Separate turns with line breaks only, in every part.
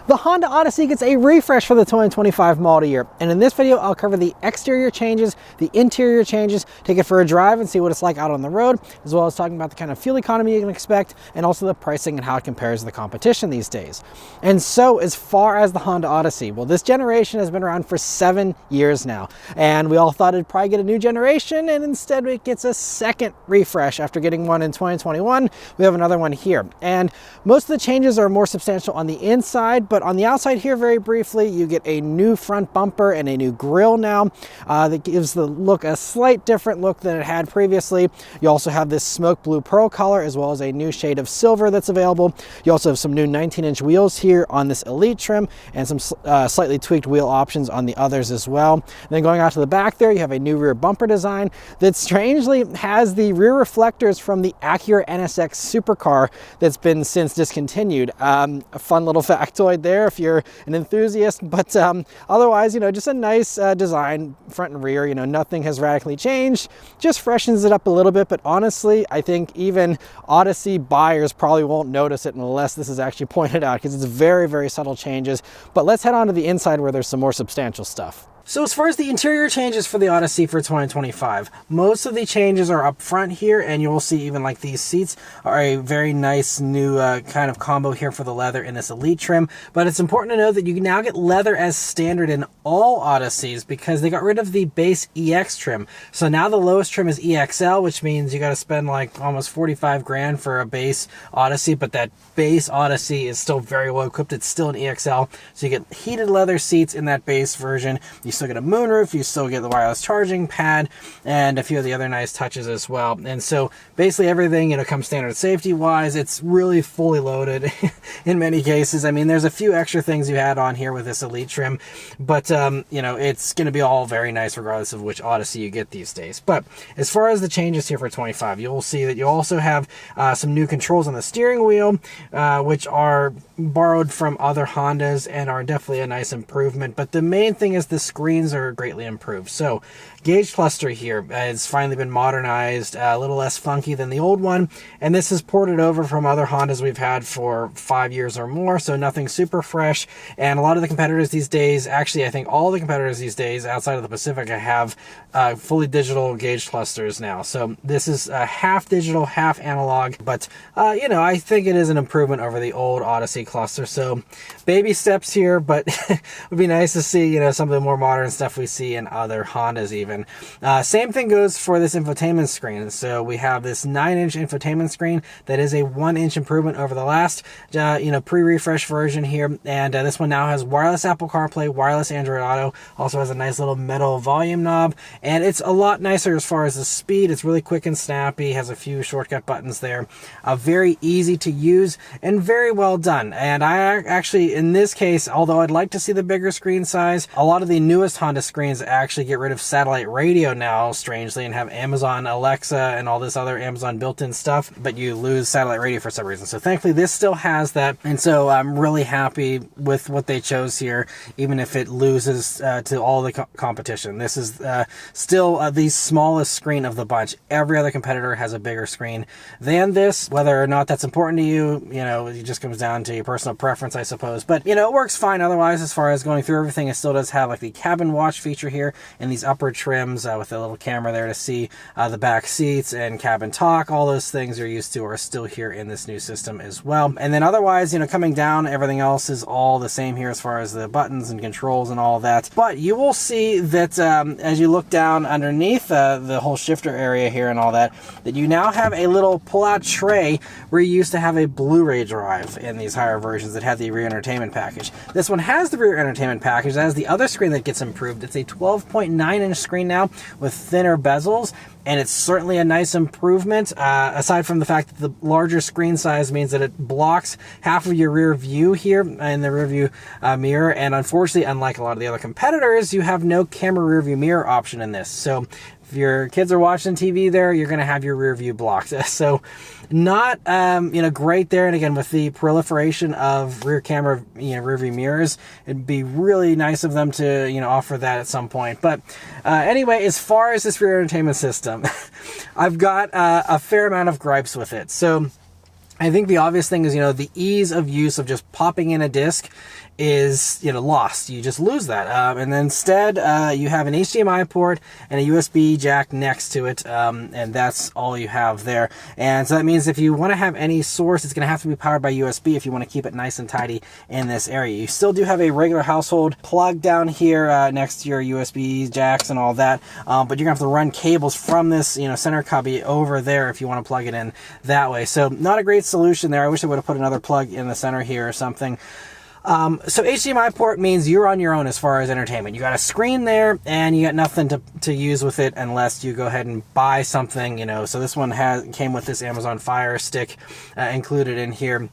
The Honda Odyssey gets a refresh for the 2025 model year, and in this video I'll cover the exterior changes, the interior changes, take it for a drive and see what it's like out on the road, as well as talking about the kind of fuel economy you can expect, and also the pricing and how it compares to the competition these days. And so as far as the Honda Odyssey, well, this generation has been around for 7 years now, and we all thought it'd probably get a new generation, and instead it gets a second refresh after getting one in 2021. We have another one here, and most of the changes are more substantial on the inside, but on the outside here, very briefly, you get a new front bumper and a new grille now that gives the look a slight different look than it had previously. You also have this smoke blue pearl color, as well as a new shade of silver that's available. You also have some new 19-inch wheels here on this Elite trim, and some slightly tweaked wheel options on the others as well. And then going out to the back there, you have a new rear bumper design that strangely has the rear reflectors from the Acura NSX supercar that's been since discontinued. A fun little factoid there if you're an enthusiast, but otherwise, you know, just a nice design front and rear. You know, nothing has radically changed, just freshens it up a little bit, but honestly, I think even Odyssey buyers probably won't notice it unless this is actually pointed out, because it's very, very subtle changes. But let's head on to the inside where there's some more substantial stuff. So as far as the interior changes for the Odyssey for 2025, most of the changes are up front here, and you'll see even like these seats are a very nice new kind of combo here for the leather in this Elite trim. But it's important to know that you can now get leather as standard in all Odysseys because they got rid of the base EX trim. So now the lowest trim is EXL, which means you got to spend like almost 45 grand for a base Odyssey, but that base Odyssey is still very well equipped. It's still an EXL, so you get heated leather seats in that base version. You still get a moonroof, you still get the wireless charging pad, and a few of the other nice touches as well. And so basically everything, you know, comes standard safety wise. It's really fully loaded in many cases. I mean, there's a few extra things you had on here with this Elite trim, but you know, it's going to be all very nice regardless of which Odyssey you get these days. But as far as the changes here for 25, you'll see that you also have some new controls on the steering wheel, which are borrowed from other Hondas and are definitely a nice improvement. But the main thing is the screens are greatly improved. So gauge cluster here has finally been modernized, a little less funky than the old one, and this is ported over from other Hondas we've had for 5 years or more, so nothing super fresh. And a lot of the competitors these days, actually I think all the competitors these days outside of the Pacifica, have fully digital gauge clusters now. So this is half digital, half analog, but you know, I think it is an improvement over the old Odyssey cluster. So baby steps here, but it would be nice to see, you know, some of the more modern stuff we see in other Hondas even. Same thing goes for this infotainment screen. So we have this 9-inch infotainment screen that is a 1-inch improvement over the last you know, pre-refresh version here. And this one now has wireless Apple CarPlay, wireless Android Auto, also has a nice little metal volume knob, and it's a lot nicer as far as the speed. It's really quick and snappy, has a few shortcut buttons there, very easy to use and very well done. And I actually, in this case, although I'd like to see the bigger screen size, a lot of the newest Honda screens actually get rid of satellite radio now, strangely, and have Amazon Alexa and all this other Amazon built-in stuff, but you lose satellite radio for some reason. So thankfully this still has that, and so I'm really happy with what they chose here, even if it loses to all the competition. This is still the smallest screen of the bunch. Every other competitor has a bigger screen than this. Whether or not that's important to you, you know, it just comes down to your personal preference, I suppose. But, you know, it works fine otherwise as far as going through everything. It still does have like the cabin watch feature here and these upper trims with a little camera there to see the back seats and cabin talk. All those things you're used to are still here in this new system as well. And then otherwise, you know, coming down, everything else is all the same here as far as the buttons and controls and all that. But you will see that as you look down underneath the whole shifter area here and all that, that you now have a little pull-out tray where you used to have a Blu-ray drive in these higher versions that had the rear entertainment package. This one has the rear entertainment package. That is the other screen that gets improved. It's a 12.9-inch screen now with thinner bezels, and it's certainly a nice improvement, aside from the fact that the larger screen size means that it blocks half of your rear view here in the rear view mirror. And unfortunately, unlike a lot of the other competitors, you have no camera rear view mirror option in this. So if your kids are watching TV there, you're going to have your rear view blocked. So not, you know, great there. And again, with the proliferation of rear camera, you know, rear view mirrors, it'd be really nice of them to, you know, offer that at some point. But anyway, as far as this rear entertainment system, I've got a fair amount of gripes with it. So I think the obvious thing is, you know, the ease of use of just popping in a disc is, you know, lost. You just lose that. And then instead, you have an HDMI port and a USB jack next to it, and that's all you have there. And so that means if you want to have any source, it's going to have to be powered by USB if you want to keep it nice and tidy in this area. You still do have a regular household plug down here next to your USB jacks and all that, but you're going to have to run cables from this, you know, center cubby over there if you want to plug it in that way. So not a great solution there. I wish I would have put another plug in the center here or something. So HDMI port means you're on your own as far as entertainment. You got a screen there and you got nothing to use with it unless you go ahead and buy something, you know. So this one came with this Amazon Fire Stick included in here.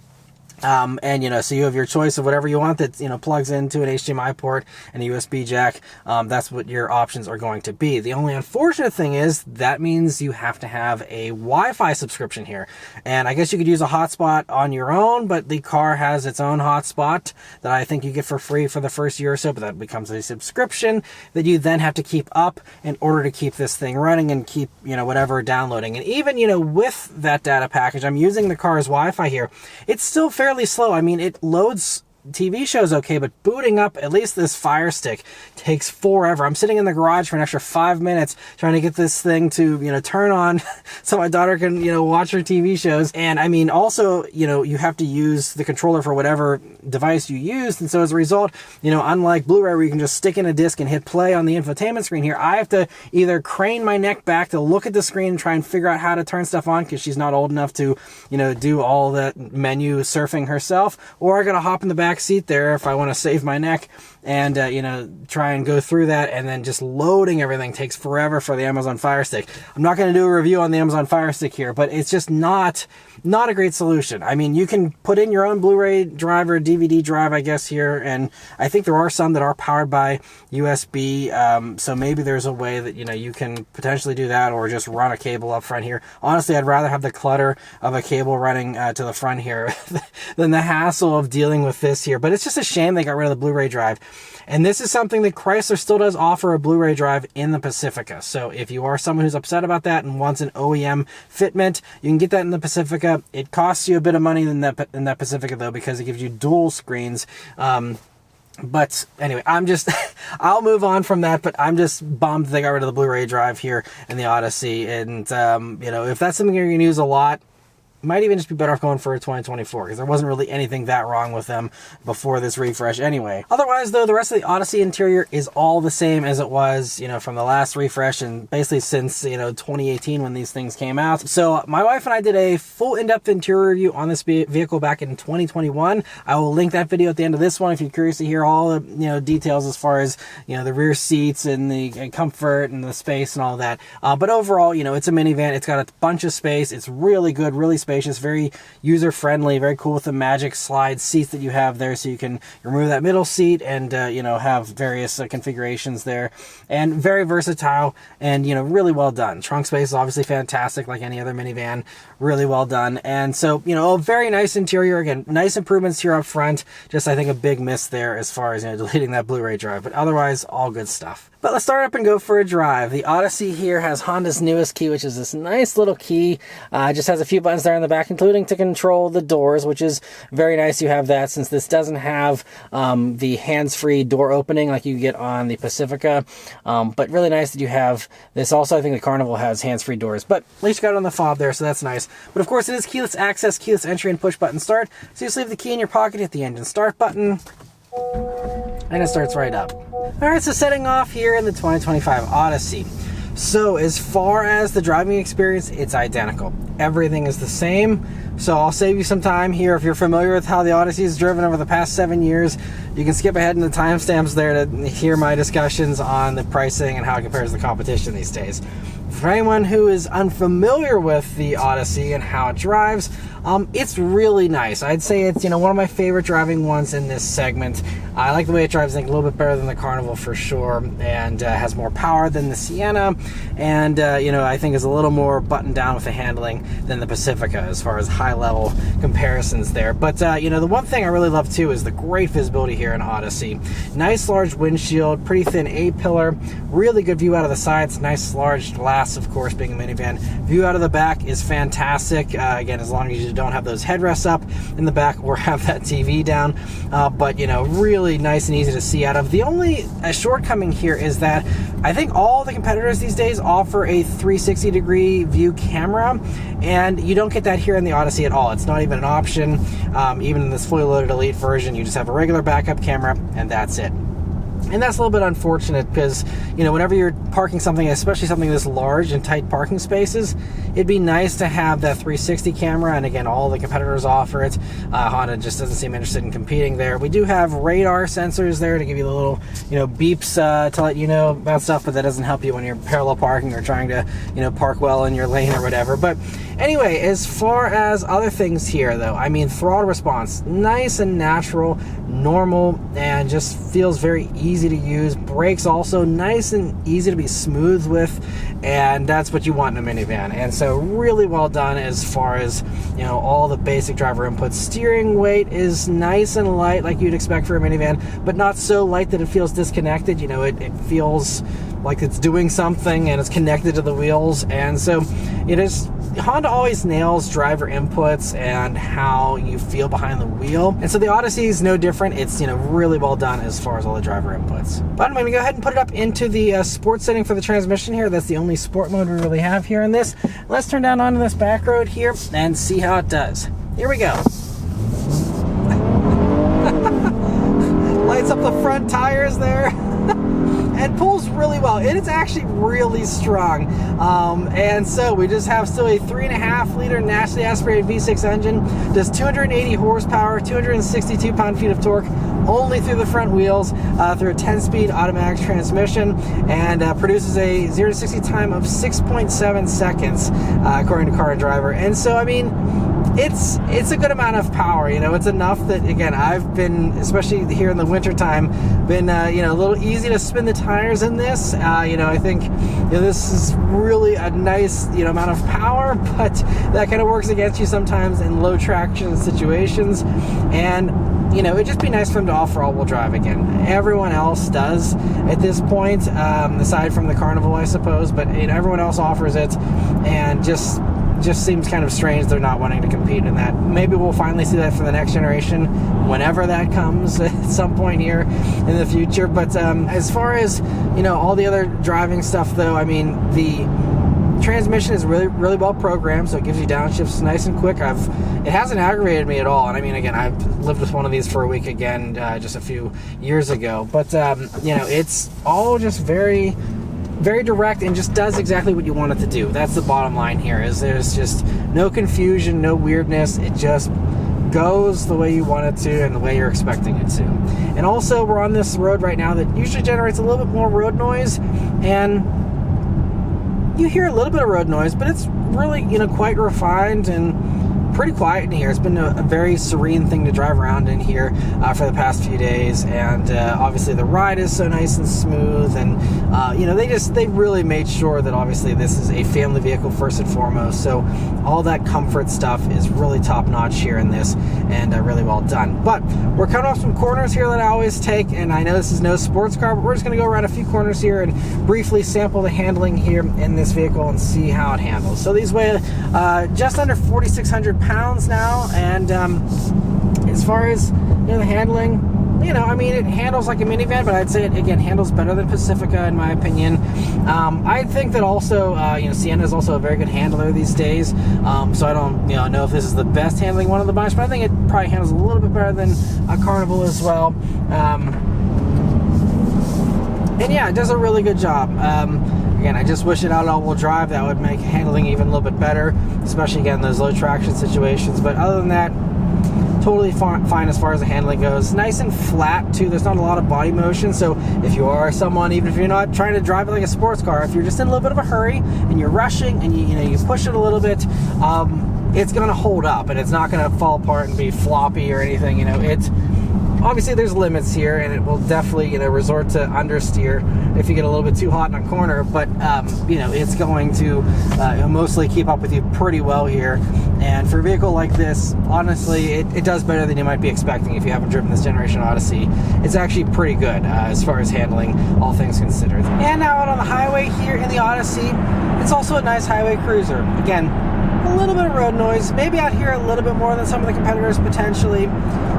And, you know, so you have your choice of whatever you want that, you know, plugs into an HDMI port and a USB jack. That's what your options are going to be. The only unfortunate thing is that means you have to have a Wi-Fi subscription here. And I guess you could use a hotspot on your own, but the car has its own hotspot that I think you get for free for the first year or so, but that becomes a subscription that you then have to keep up in order to keep this thing running and keep, you know, whatever downloading. And even, you know, with that data package, I'm using the car's Wi-Fi here. It's still fairly slow. I mean, it loads TV shows okay, but booting up at least this Fire Stick takes forever. I'm sitting in the garage for an extra 5 minutes trying to get this thing to, you know, turn on so my daughter can, you know, watch her TV shows. And I mean, also, you know, you have to use the controller for whatever device you use. And so as a result, you know, unlike Blu-ray where you can just stick in a disc and hit play on the infotainment screen here, I have to either crane my neck back to look at the screen and try and figure out how to turn stuff on because she's not old enough to, you know, do all that menu surfing herself, or I gotta hop in the back seat there if I want to save my neck and you know, try and go through that. And then just loading everything takes forever for the Amazon Fire Stick. I'm not going to do a review on the Amazon Fire Stick here, but it's just not a great solution. I mean, you can put in your own Blu-ray drive or DVD drive, I guess, here, and I think there are some that are powered by USB, so maybe there's a way that, you know, you can potentially do that, or just run a cable up front here. Honestly, I'd rather have the clutter of a cable running to the front here than the hassle of dealing with this here. But it's just a shame they got rid of the Blu-ray drive. And this is something that Chrysler still does offer, a Blu-ray drive in the Pacifica. So if you are someone who's upset about that and wants an OEM fitment, you can get that in the Pacifica. It costs you a bit of money in that Pacifica, though, because it gives you dual screens. But anyway, I'll move on from that, but I'm just bummed they got rid of the Blu-ray drive here in the Odyssey. And, you know, if that's something you're going to use a lot, might even just be better off going for a 2024, because there wasn't really anything that wrong with them before this refresh anyway. Otherwise, though, the rest of the Odyssey interior is all the same as it was, you know, from the last refresh and basically since, you know, 2018 when these things came out. So my wife and I did a full in-depth interior review on this vehicle back in 2021. I will link that video at the end of this one if you're curious to hear all the, you know, details as far as, you know, the rear seats and the comfort and the space and all that. But overall, you know, it's a minivan. It's got a bunch of space. It's really good, really spacious, very user-friendly, very cool with the magic slide seats that you have there, so you can remove that middle seat and you know, have various configurations there, and very versatile and, you know, really well done. Trunk space is obviously fantastic, like any other minivan, really well done. And so, you know, a very nice interior. Again, nice improvements here up front. Just, I think, a big miss there as far as, you know, deleting that Blu-ray drive, but otherwise all good stuff. But let's start up and go for a drive. The Odyssey here has Honda's newest key, which is this nice little key. Just has a few buttons there in the back, including to control the doors, which is very nice you have that, since this doesn't have the hands-free door opening like you get on the Pacifica. But really nice that you have this. Also, I think the Carnival has hands-free doors, but at least you got it on the fob there, so that's nice. But of course, it is keyless access, keyless entry, and push-button start. So you just leave the key in your pocket, hit the engine start button, and it starts right up. Alright, so setting off here in the 2025 Odyssey. So as far as the driving experience, it's identical. Everything is the same. So I'll save you some time here. If you're familiar with how the Odyssey is driven over the past 7 years, you can skip ahead in the timestamps there to hear my discussions on the pricing and how it compares to the competition these days. For anyone who is unfamiliar with the Odyssey and how it drives, it's really nice. I'd say it's, you know, one of my favorite driving ones in this segment. I like the way it drives, I think, a little bit better than the Carnival for sure, and has more power than the Sienna, and you know, I think is a little more buttoned down with the handling than the Pacifica as far as high high level comparisons there. But you know, the one thing I really love too is the great visibility here in Odyssey. Nice large windshield, pretty thin A-pillar, really good view out of the sides, nice large glass, of course, being a minivan. View out of the back is fantastic, again, as long as you don't have those headrests up in the back or have that TV down, but you know, really nice and easy to see out of. The only shortcoming here is that I think all the competitors these days offer a 360-degree view camera, and you don't get that here in the Odyssey at all. It's not even an option. Even in this fully loaded Elite version, you just have a regular backup camera, and that's it. And that's a little bit unfortunate because, you know, whenever you're parking something, especially something this large in tight parking spaces, it'd be nice to have that 360 camera. And again, all the competitors offer it. Honda just doesn't seem interested in competing there. We do have radar sensors there to give you the little, you know, beeps to let you know about stuff, but that doesn't help you when you're parallel parking or trying to, you know, park well in your lane or whatever. But anyway, as far as other things here, though, I mean, throttle response, nice and natural, normal, and just feels very easy to use. Brakes also nice and easy to be smooth with, and that's what you want in a minivan. And so really well done as far as, you know, all the basic driver inputs. Steering weight is nice and light like you'd expect for a minivan, but not so light that it feels disconnected. You know, it feels like it's doing something and it's connected to the wheels. And so it is, Honda always nails driver inputs and how you feel behind the wheel, and so the Odyssey is no different. It's, you know, really well done as far as all the driver inputs. But I'm going to go ahead and put it up into the sport setting for the transmission here. That's the only sport mode we really have here in this. Let's turn down onto this back road here and see how it does. Here we go. Lights up the front tires there. And pulls really well. It is actually really strong. And so we just have still a 3.5 liter naturally aspirated V6 engine, does 280 horsepower, 262 pound-feet of torque, only through the front wheels, through a 10-speed automatic transmission, and produces a 0 to 60 time of 6.7 seconds, according to Car and Driver. And so, I mean, it's a good amount of power. You know, it's enough that, again, I've been, especially here in the winter time, been you know, a little easy to spin the tires in this. You know, I think, you know, this is really a nice, you know, amount of power, but that kind of works against you sometimes in low traction situations. And you know, it'd just be nice for them to offer all-wheel drive again. Everyone else does at this point, aside from the Carnival, I suppose, but you know, everyone else offers it, and just seems kind of strange they're not wanting to compete in that. Maybe we'll finally see that for the next generation, whenever that comes at some point here in the future. But as far as, you know, all the other driving stuff, though, I mean, the transmission is really well programmed, so it gives you downshifts nice and quick. It hasn't aggravated me at all. And I mean, again, I've lived with one of these for a week again, just a few years ago. But you know, it's all just very direct and just does exactly what you want it to do. That's the bottom line here, is there's just no confusion, no weirdness. It just goes the way you want it to and the way you're expecting it to. And also, we're on this road right now that usually generates a little bit more road noise, and you hear a little bit of road noise, but it's really, you know, quite refined and pretty quiet in here. It's been a very serene thing to drive around in here for the past few days, and obviously the ride is so nice and smooth, and you know, they really made sure that obviously this is a family vehicle first and foremost, so all that comfort stuff is really top notch here in this, and really well done. But we're coming off some corners here that I always take, and I know this is no sports car, but we're just going to go around a few corners here and briefly sample the handling here in this vehicle and see how it handles. So these weigh just under 4,600 pounds now, and as far as, you know, the handling, you know, I mean, it handles like a minivan, but I'd say it, again, handles better than Pacifica in my opinion. I think that also, you know, Sienna is also a very good handler these days, so I don't, you know if this is the best handling one of the bunch, but I think it probably handles a little bit better than a Carnival as well. And yeah, it does a really good job. Again, I just wish it had all-wheel drive. That would make handling even a little bit better, especially, again, those low traction situations. But other than that, totally fine as far as the handling goes. Nice and flat, too. There's not a lot of body motion, so if you are someone, even if you're not trying to drive it like a sports car, if you're just in a little bit of a hurry and you're rushing and you push it a little bit, it's going to hold up, and it's not going to fall apart and be floppy or anything. You know, Obviously there's limits here, and it will definitely, you know, resort to understeer if you get a little bit too hot in a corner, but you know, it's going to mostly keep up with you pretty well here. And for a vehicle like this, honestly, it does better than you might be expecting if you haven't driven this generation Odyssey. It's actually pretty good as far as handling, all things considered. And now out on the highway here in the Odyssey, it's also a nice highway cruiser. Again, a little bit of road noise, maybe out here a little bit more than some of the competitors potentially,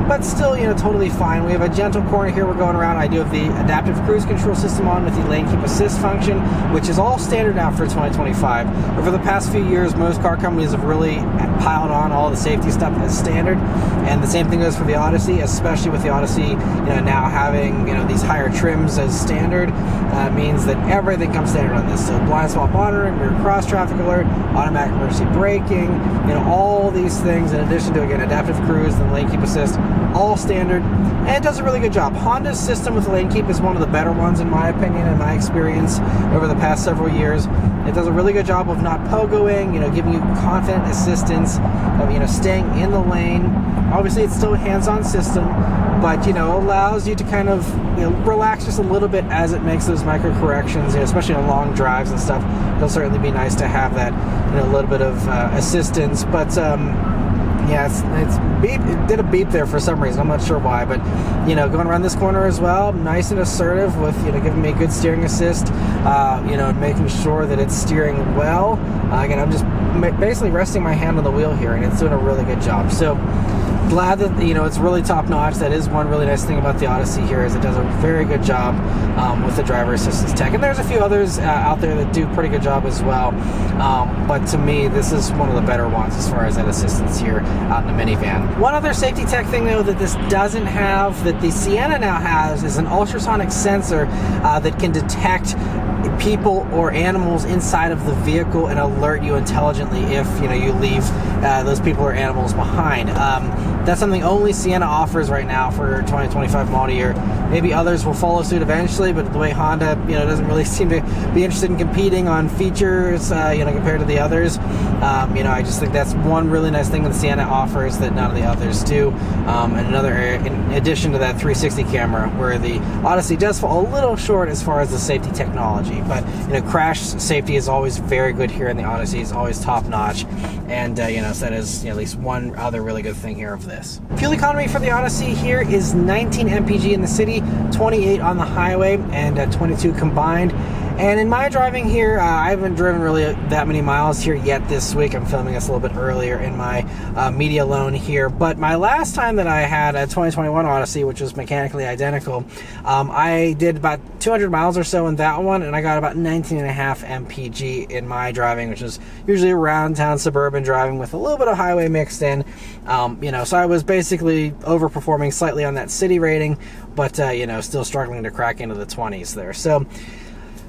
but still, you know, totally fine. We have a gentle corner here we're going around. I do have the adaptive cruise control system on with the lane keep assist function, which is all standard now for 2025. Over the past few years, most car companies have really piled on all the safety stuff as standard, and the same thing goes for the Odyssey, especially with the Odyssey, you know, now having, you know, these higher trims as standard. Means that everything comes standard on this. So blind spot monitoring, rear cross traffic alert, automatic emergency braking, you know, all these things in addition to, again, adaptive cruise and lane keep assist, all standard, and it does a really good job. Honda's system with lane keep is one of the better ones in my opinion, in my experience over the past several years. It does a really good job of not pogoing, you know, giving you confident assistance of, you know, staying in the lane. Obviously it's still a hands-on system, but, you know, allows you to kind of, you know, relax just a little bit as it makes those micro corrections, you know, especially on long drives and stuff. It'll certainly be nice to have that, you know, a little bit of assistance, but yeah, it's beep. It did a beep there for some reason. I'm not sure why, but, you know, going around this corner as well, nice and assertive with, you know, giving me a good steering assist, you know, making sure that it's steering well. Again, I'm just basically resting my hand on the wheel here, and it's doing a really good job. So glad that, you know, it's really top notch. That is one really nice thing about the Odyssey here, is it does a very good job with the driver assistance tech. And there's a few others out there that do a pretty good job as well. But to me, this is one of the better ones as far as that assistance here out in the minivan. One other safety tech thing though that this doesn't have, that the Sienna now has, is an ultrasonic sensor that can detect people or animals inside of the vehicle and alert you intelligently if, you know, you leave those people or animals behind. That's something only Sienna offers right now for 2025 model year. Maybe others will follow suit eventually, but the way Honda, you know, doesn't really seem to be interested in competing on features, you know, compared to the others. You know, I just think that's one really nice thing that the Sienna offers that none of the others do. And another area, in addition to that 360 camera, where the Odyssey does fall a little short as far as the safety technology. But, you know, crash safety is always very good here in the Odyssey. It's always top notch. And, you know, so that is, you know, at least one other really good thing here of this. Fuel economy for the Odyssey here is 19 mpg in the city, 28 on the highway, and 22 combined. And in my driving here, I haven't driven really that many miles here yet this week. I'm filming this a little bit earlier in my media loan here. But my last time that I had a 2021 Odyssey, which was mechanically identical, I did about 200 miles or so in that one, and I got about 19.5 mpg in my driving, which is usually around town suburban driving with a little bit of highway mixed in. You know, so I was basically overperforming slightly on that city rating, but you know, still struggling to crack into the 20s there. So,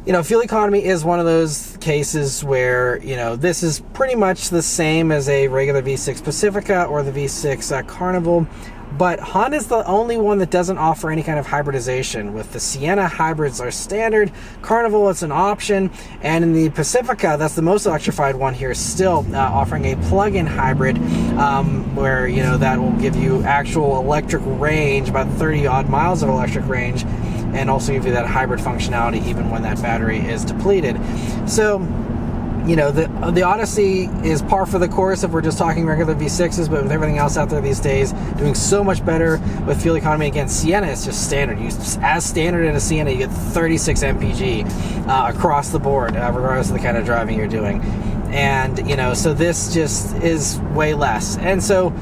you know, fuel economy is one of those cases where, you know, this is pretty much the same as a regular V6 Pacifica or the V6 Carnival, but Honda's the only one that doesn't offer any kind of hybridization. With the Sienna, hybrids are standard. Carnival, it's an option. And in the Pacifica, that's the most electrified one here, still offering a plug-in hybrid, where, you know, that will give you actual electric range, about 30 odd miles of electric range, and also give you that hybrid functionality even when that battery is depleted. So, you know, the Odyssey is par for the course if we're just talking regular V6s, but with everything else out there these days, doing so much better with fuel economy. Again, Sienna is just standard. As standard in a Sienna, you get 36 mpg across the board, regardless of the kind of driving you're doing. And, you know, so this just is way less. And so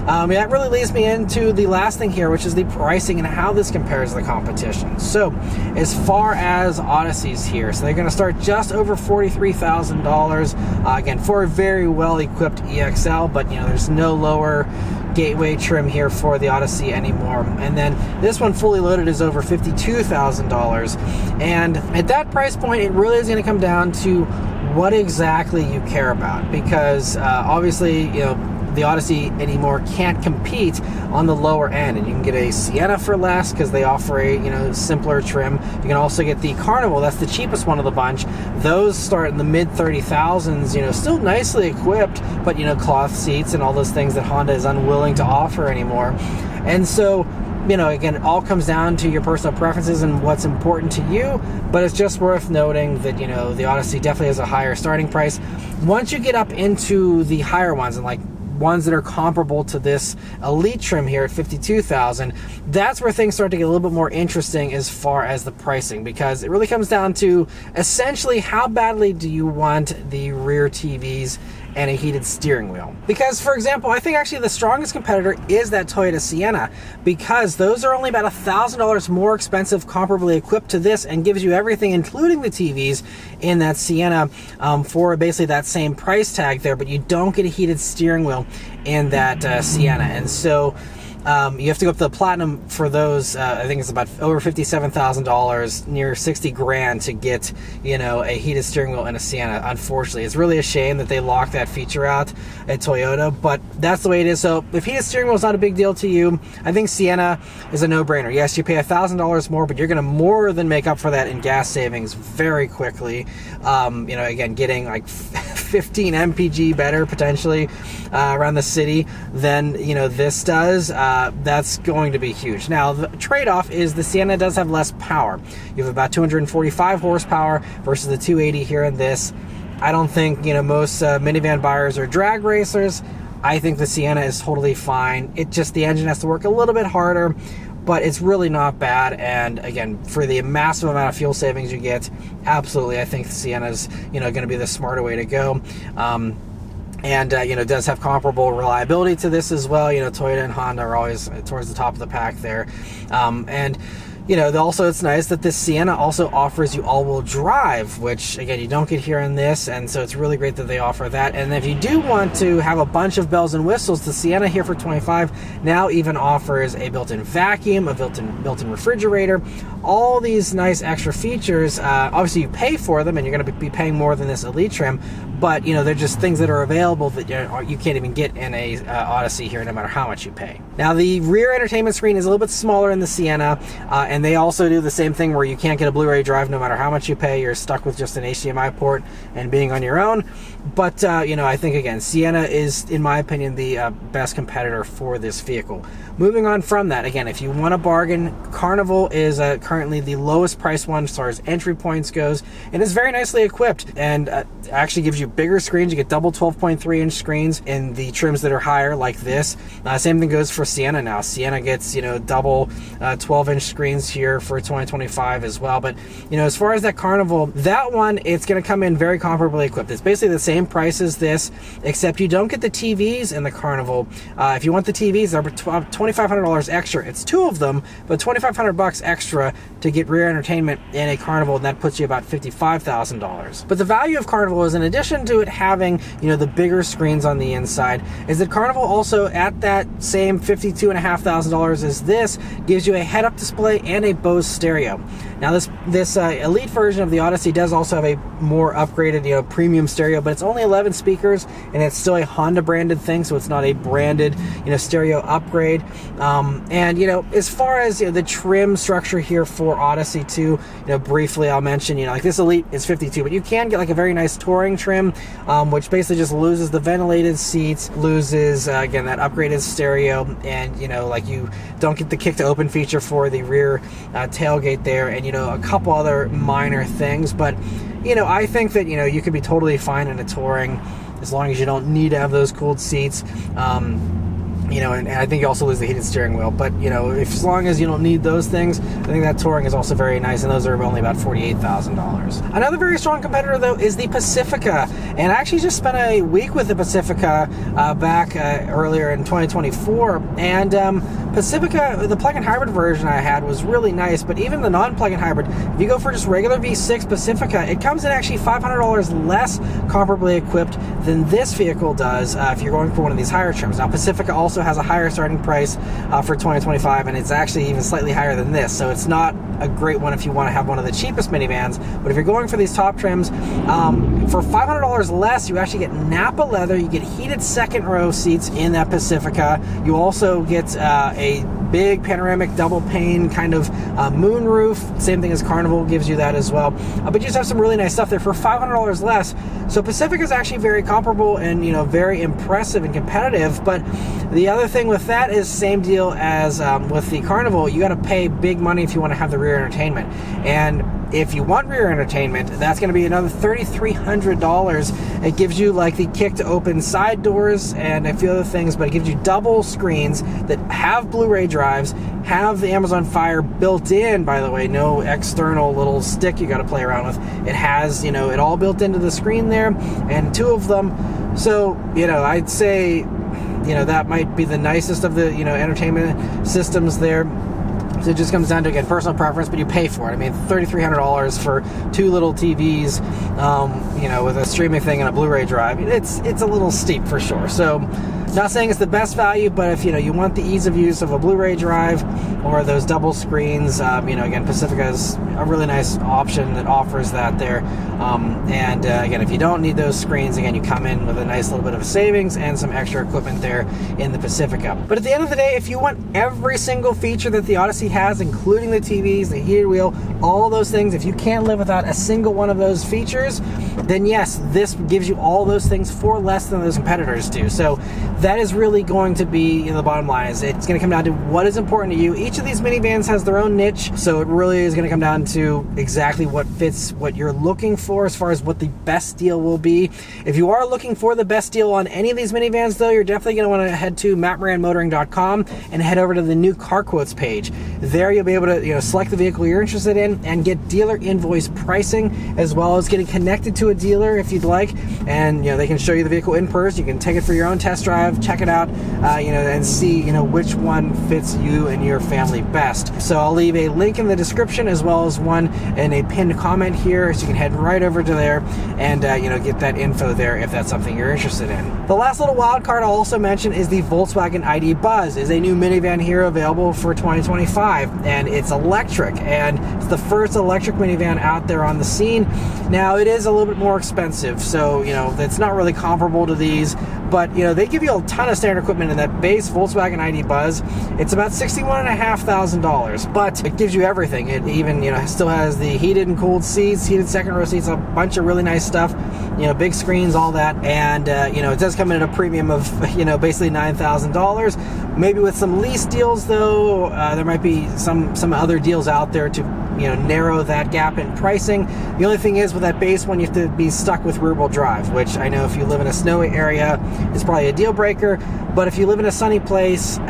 that really leads me into the last thing here, which is the pricing and how this compares to the competition. So as far as Odysseys here, so they're going to start just over $43,000, again, for a very well-equipped EXL, but, you know, there's no lower gateway trim here for the Odyssey anymore. And then this one fully loaded is over $52,000. And at that price point, it really is going to come down to what exactly you care about, because obviously, you know, the Odyssey anymore can't compete on the lower end, and you can get a Sienna for less because they offer a, you know, simpler trim. You can also get the Carnival, that's the cheapest one of the bunch. Those start in the mid 30,000s, you know, still nicely equipped, but, you know, cloth seats and all those things that Honda is unwilling to offer anymore. And so, you know, again, it all comes down to your personal preferences and what's important to you, but it's just worth noting that, you know, the Odyssey definitely has a higher starting price. Once you get up into the higher ones, and like ones that are comparable to this Elite trim here at $52,000, that's where things start to get a little bit more interesting as far as the pricing, because it really comes down to essentially how badly do you want the rear TVs and a heated steering wheel. Because, for example, I think actually the strongest competitor is that Toyota Sienna, because those are only about $1,000 more expensive, comparably equipped to this, and gives you everything, including the TVs, in that Sienna for basically that same price tag there, but you don't get a heated steering wheel in that Sienna. And so you have to go up to the Platinum for those. I think it's about over $57,000, near 60 grand to get, you know, a heated steering wheel in a Sienna. Unfortunately, it's really a shame that they locked that feature out at Toyota, but that's the way it is. So if heated steering wheel is not a big deal to you, I think Sienna is a no-brainer. Yes, you pay $1,000 more, but you're going to more than make up for that in gas savings very quickly. You know, again, getting like 15 mpg better potentially around the city than, you know, this does. That's going to be huge. Now, the trade-off is the Sienna does have less power. You have about 245 horsepower versus the 280 here in this. I don't think, you know, most minivan buyers are drag racers. I think the Sienna is totally fine. It just, the engine has to work a little bit harder, but it's really not bad. And again, for the massive amount of fuel savings you get, absolutely, I think the Sienna's, you know, going to be the smarter way to go. And you know, does have comparable reliability to this as well. You know, Toyota and Honda are always towards the top of the pack there. And you know, also it's nice that this Sienna also offers you all-wheel drive, which again you don't get here in this, and so it's really great that they offer that. And if you do want to have a bunch of bells and whistles, the Sienna here for $25 now even offers a built-in vacuum, a built-in refrigerator, all these nice extra features. Obviously you pay for them, and you're going to be paying more than this Elite trim, but you know, they're just things that are available that you can't even get in a Odyssey here, no matter how much you pay. Now, the rear entertainment screen is a little bit smaller in the Sienna, and they also do the same thing where you can't get a Blu-ray drive no matter how much you pay. You're stuck with just an HDMI port and being on your own. But you know, I think again, Sienna is, in my opinion, the best competitor for this vehicle. Moving on from that, again, if you want a bargain, Carnival is currently the lowest price one as far as entry points goes, and is very nicely equipped, and actually gives you bigger screens. You get double 12.3-inch screens in the trims that are higher, like this. Same thing goes for Sienna now. Sienna gets, you know, double 12-inch screens here for 2025 as well. But you know, as far as that Carnival, that one, it's going to come in very comparably equipped. It's basically the same price as this, except you don't get the TVs in the Carnival. If you want the TVs, they're $2,500 extra. It's two of them, but $2,500 extra to get rear entertainment in a Carnival, and that puts you about $55,000. But the value of Carnival is, in addition to it having, you know, the bigger screens on the inside, is that Carnival also, at that same $52,500 as this, gives you a head-up display and a Bose stereo. Now, this Elite version of the Odyssey does also have a more upgraded, you know, premium stereo, but it's only 11 speakers, and it's still a Honda branded thing, so it's not a branded, you know, stereo upgrade. And you know, as far as, you know, the trim structure here for Odyssey 2, you know, briefly I'll mention, you know, like this Elite is 52, but you can get like a very nice touring trim, which basically just loses the ventilated seats, loses again that upgraded stereo, and you know, like you don't get the kick to open feature for the rear tailgate there, and you know, a couple other minor things. But you know, I think that, you know, you could be totally fine in a touring as long as you don't need to have those cooled seats. You know, and I think you also lose the heated steering wheel. But, you know, as long as you don't need those things, I think that touring is also very nice, and those are only about $48,000. Another very strong competitor, though, is the Pacifica. And I actually just spent a week with the Pacifica back earlier in 2024. And Pacifica, the plug-in hybrid version I had was really nice, but even the non-plug-in hybrid, if you go for just regular V6 Pacifica, it comes in actually $500 less comparably equipped than this vehicle does if you're going for one of these higher trims. Now, Pacifica also has a higher starting price for 2025, and it's actually even slightly higher than this, so it's not a great one if you want to have one of the cheapest minivans. But if you're going for these top trims, for $500 less, you actually get Napa leather, you get heated second row seats in that Pacifica, you also get a big panoramic double pane kind of moon roof. Same thing as Carnival gives you that as well. But you just have some really nice stuff there for $500 less. So Pacifica is actually very comparable and, you know, very impressive and competitive. But the other thing with that is same deal as with the Carnival. You got to pay big money if you want to have the rear entertainment. And if you want rear entertainment, that's going to be another $3,300. It gives you like the kick to open side doors and a few other things, but it gives you double screens that have Blu-ray drives, have the Amazon Fire built in, by the way, no external little stick you got to play around with. It has, you know, it all built into the screen there, and 2 of them. So, you know, I'd say, you know, that might be the nicest of the, you know, entertainment systems there. So it just comes down to, again, personal preference, but you pay for it. I mean, $3,300 for 2 little TVs, you know, with a streaming thing and a Blu-ray drive. It's a little steep for sure. So, not saying it's the best value, but if, you know, you want the ease of use of a Blu-ray drive or those double screens, you know, again, Pacifica is a really nice option that offers that there. Again, if you don't need those screens, again, you come in with a nice little bit of savings and some extra equipment there in the Pacifica. But at the end of the day, if you want every single feature that the Odyssey has, including the TVs, the heated wheel, all those things, if you can't live without a single one of those features, then yes, this gives you all those things for less than those competitors do. So that is really going to be, you know, the bottom line. Is it's going to come down to what is important to you. Each of these minivans has their own niche, so it really is going to come down to exactly what fits what you're looking for as far as what the best deal will be. If you are looking for the best deal on any of these minivans, though, you're definitely going to want to head to mattmotoring.com and head over to the new car quotes page. There you'll be able to, you know, select the vehicle you're interested in and get dealer invoice pricing, as well as getting connected to a dealer if you'd like. And, you know, they can show you the vehicle in person. You can take it for your own test drive, check it out, you know, and see, you know, which one fits you and your family best. So I'll leave a link in the description as well as one in a pinned comment here, so you can head right over to there and, you know, get that info there if that's something you're interested in. The last little wild card I'll also mention is the Volkswagen ID Buzz. Is a new minivan here available for 2025, and it's electric, and it's the first electric minivan out there on the scene. Now, it is a little bit more expensive, so, you know, it's not really comparable to these, but, you know, they give you a ton of standard equipment in that base Volkswagen ID Buzz. It's about $61,500, but it gives you everything. It even, you know, still has the heated and cooled seats, heated second row seats, a bunch of really nice stuff, you know, big screens, all that, and, you know, it does come in at a premium of, you know, basically $9,000. Maybe with some lease deals, though, there might be some other deals out there to, you know, narrow that gap in pricing. The only thing is, with that base one, you have to be stuck with rear-wheel drive, which I know if you live in a snowy area is probably a deal breaker. But if you live in a sunny place, you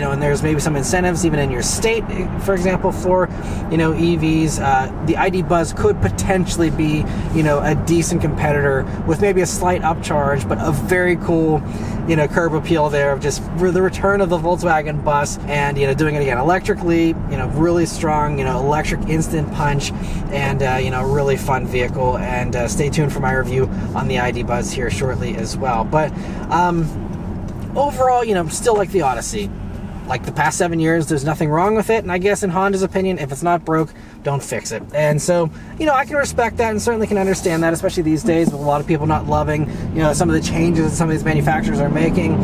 know, and there's maybe some incentives even in your state, for example, for, you know, EVs, the ID Buzz could potentially be, you know, a decent competitor with maybe a slight upcharge, but a very cool, you know, curb appeal there of just the return of the Volkswagen bus, and, you know, doing it again electrically, you know, really strong, you know, electric instant punch, and, you know, really fun vehicle. And stay tuned for my review on the ID Buzz here shortly as well. But overall, you know, still like the Odyssey. Like the past 7 years, there's nothing wrong with it, and I guess in Honda's opinion, if it's not broke, don't fix it. And so, you know, I can respect that and certainly can understand that, especially these days with a lot of people not loving, you know, some of the changes that some of these manufacturers are making.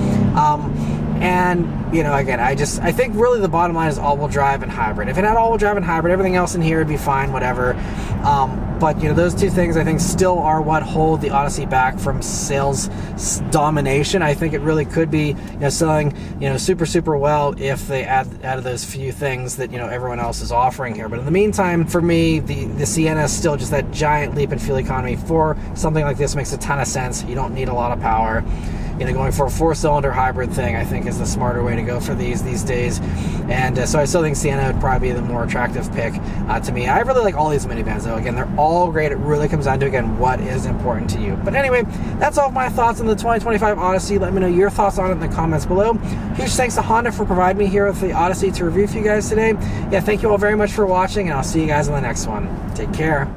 And, you know, again, I think really the bottom line is all-wheel drive and hybrid. If it had all-wheel drive and hybrid, everything else in here would be fine, whatever. But, you know, those two things I think still are what hold the Odyssey back from sales domination. I think it really could be, you know, selling, you know, super, super well if they added those few things that, you know, everyone else is offering here. But in the meantime, for me, the Sienna is still just that giant leap in fuel economy. For something like this makes a ton of sense. You don't need a lot of power. You know, going for a 4-cylinder hybrid thing, I think, is the smarter way to go for these days. And so I still think Sienna would probably be the more attractive pick to me. I really like all these minivans, though. Again, they're all great. It really comes down to, again, what is important to you. But anyway, that's all of my thoughts on the 2025 Odyssey. Let me know your thoughts on it in the comments below. Huge thanks to Honda for providing me here with the Odyssey to review for you guys today. Yeah, thank you all very much for watching, and I'll see you guys in the next one. Take care.